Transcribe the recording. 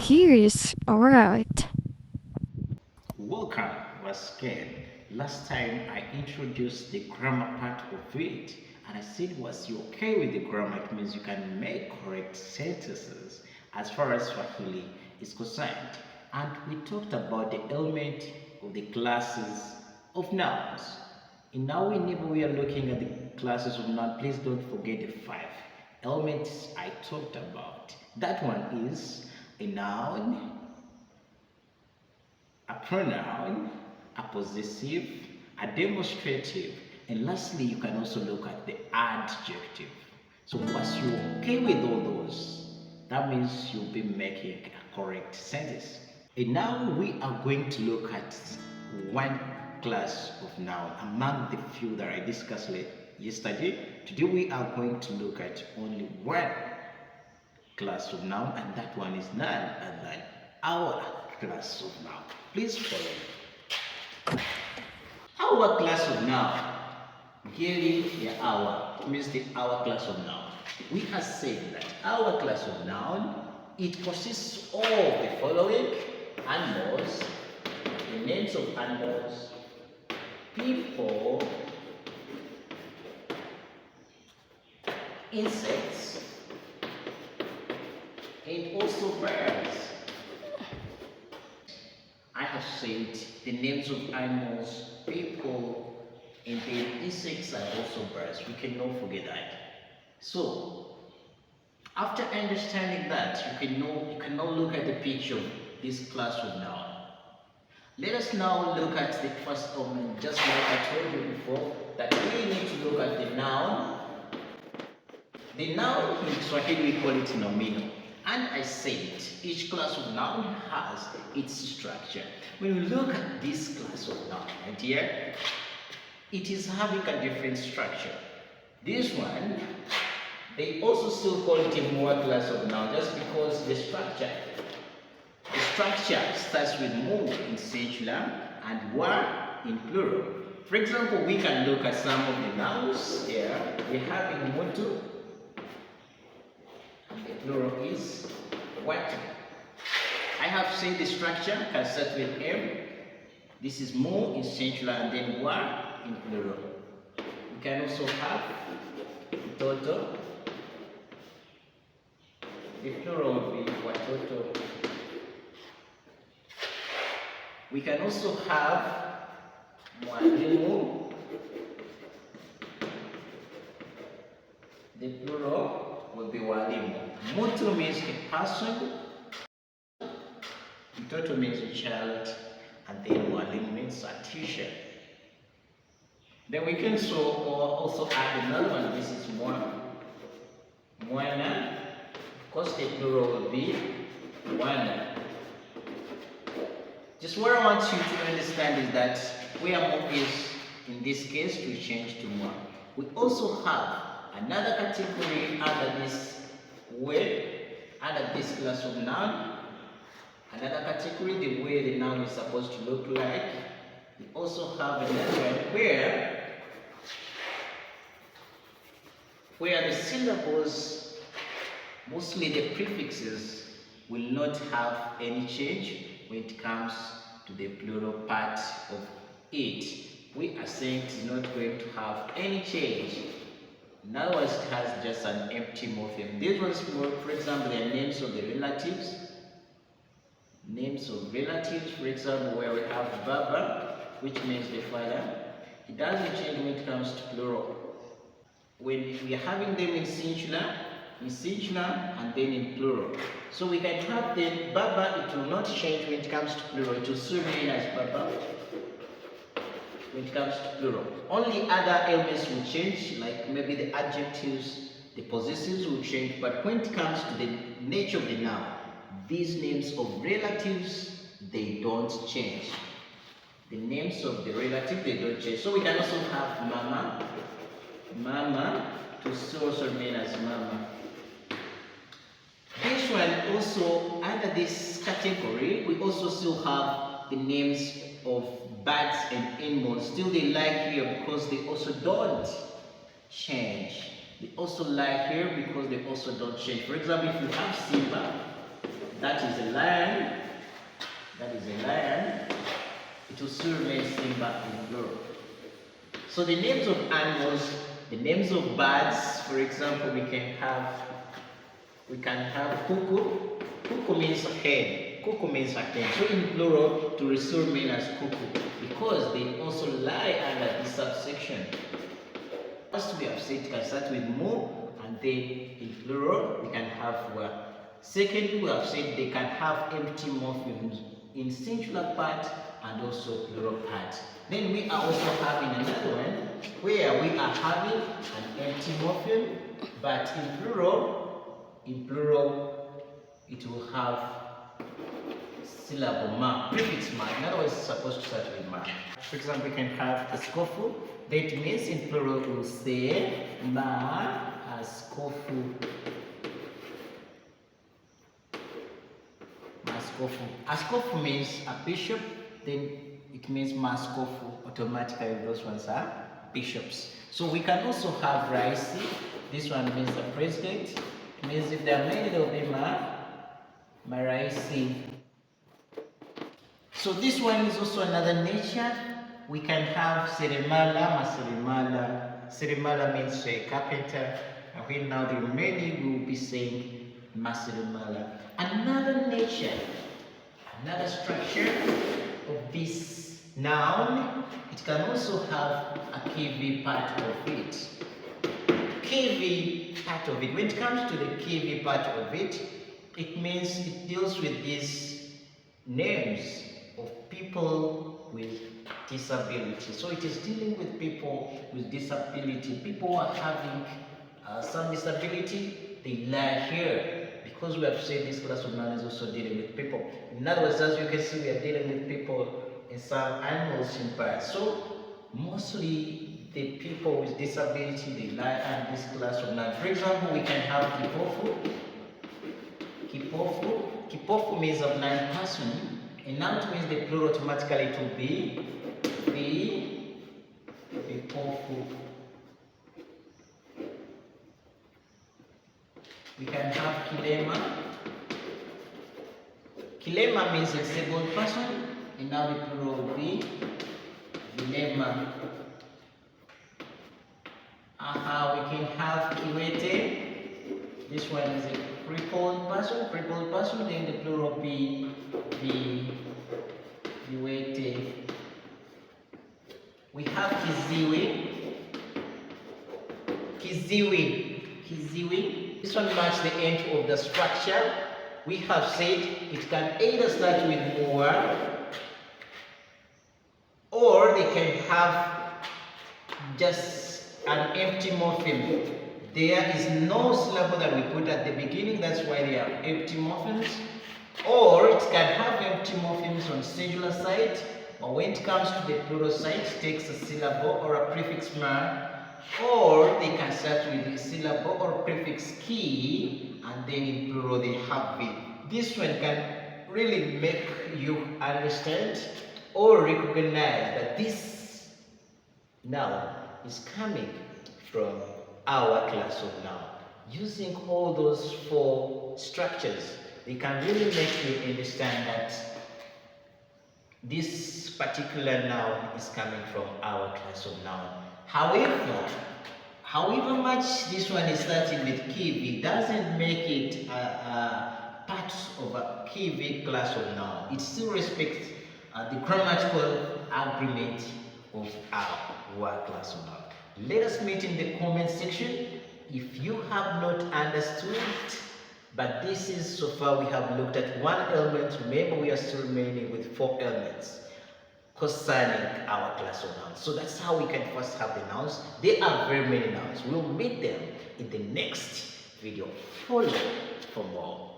Here's alright. Welcome once again. Last time I introduced the grammar part of it, and I said, was you okay with the grammar? It means you can make correct sentences as far as Swahili is concerned. And we talked about the element of the classes of nouns. And now, whenever we are looking at the classes of nouns, please don't forget the five elements I talked about. That one is a noun, a pronoun, a possessive, a demonstrative, and lastly, you can also look at the adjective. So once you're okay with all those, that means you'll be making a correct sentence. And now we are going to look at one class of noun among the few that I discussed yesterday. Today we are going to look at only one class of noun, and that one is none other than our class of noun. Please follow me. Our class of noun. Gili ya our means the our class of noun. We have said that our class of noun, it consists of the following: animals, the names of animals, people, insects, and also birds. I have said the names of animals, people, and the insects are also birds. We cannot forget that. So, after understanding that, you can now look at the picture of this class of noun. Let us now look at the first element, just like I told you before, that we need to look at the noun. The noun in Swahili we call it nomino. And I said each class of noun has its structure. When we look at this class of noun, my dear, it is having a different structure. This one, they also still call it a more class of noun just because the structure starts with mu in singular and wa in plural. For example, we can look at some of the nouns here. We have in mutu, the plural is what. I have said the structure can start with M. This is mu in singular and then wa in plural. We can also have toto. The plural will be watoto. We can also have mwalimu. The plural will be walimu. Mutu means a person. Mtoto means a child. And then walimu means a teacher. Then we can also add another one. This is mwana. Of course, the plural will be wana. Just what I want you to understand is that where mu is, in this case, we change to mwa. We also have another category under this word, under this class of noun. Another category, the way the noun is supposed to look like. We also have another one where the syllables, mostly the prefixes, will not have any change when it comes to the plural part of it. We are saying it is not going to have any change. In other words, it has just an empty morpheme. These ones, for example, they are names of the relatives. Names of relatives, for example, where we have Baba, which means the father. It doesn't change when it comes to plural. When we are having them in singular, and then in plural. So we can have the Baba, it will not change when it comes to plural. It will still remain as Baba when it comes to plural. Only other elements will change, like maybe the adjectives, the possessives will change, but when it comes to the nature of the noun, these names of relatives, they don't change. The names of the relative, they don't change. So we can also have Mama, to still also remain as Mama. This one also, under this category, we also still have the names of birds and animals. Still they lie here because they also don't change. They also lie here because they also don't change. For example, if you have Simba, That is a lion. That is a lion. It will still remain Simba in plural. So the names of animals, the names of birds, for example, we can have cuckoo. Cuckoo means hen. Cuckoo means a hen. So in plural, to still remain as cuckoo because they also lie under this subsection. First, we have said it can start with mo, and then in plural we can have wa. Secondly, we have said they can have empty morphemes in singular part and also plural part. Then we are also having another one where we are having an empty morpheme, but in plural, it will have syllable ma, prefix ma. In other words, it's supposed to start with ma. For example, we can have askofu. That means in plural we will say ma askofu. Maskofu. Askofu means a bishop, then it means maskofu. Automatically, those ones are bishops. So we can also have raisi. This one means the president. It means if there are many, there will be maraisi. So this one is also another nature. We can have seremala, maseremala. Seremala means a carpenter. And when now the remaining we will be saying maseremala. Another nature, another structure of this noun, it can also have a KV part of it. KV part of it. When it comes to the KV part of it, it means it deals with these names of people with disability. So it is dealing with people with disability. People who are having some disability, they lie here. Because we have said this class of noun is also dealing with people. In other words, as you can see, we are dealing with people in some animals in birds. So mostly the people with disability, they lie under this class of noun. For example, we can have kipofu. Kipofu. Kipofu means of non-person. And now it means the plural automatically to be kipofu. We can have kilema. Kilema means a disabled person, and now the plural will be vilema. We can have kiwete. This one is a crippled person, then the plural will be viwete. We have kiziwi. Kiziwi. This one marks the end of the structure. We have said it can either start with more or they can have just an empty morpheme. There is no syllable that we put at the beginning, that's why they are empty morphemes. Or it can have empty morphemes on singular side, but when it comes to the plural side, it takes a syllable or a prefix ma. Or they can start with a syllable or prefix ki, and then in plural they have it. This one can really make you understand or recognize that this noun is coming from our class of noun. Using all those four structures, they can really make you understand that this particular noun is coming from our class of noun. However much this one is starting with KV, doesn't make it part of a KV class of noun. It still respects the grammatical agreement of our class of noun. Let us meet in the comment section if you have not understood it. But this is, so far we have looked at one element. Remember, we are still remaining with four elements concerning our class of nouns. So that's how we can first have the nouns. There are very many nouns. We'll meet them in the next video. Follow for more.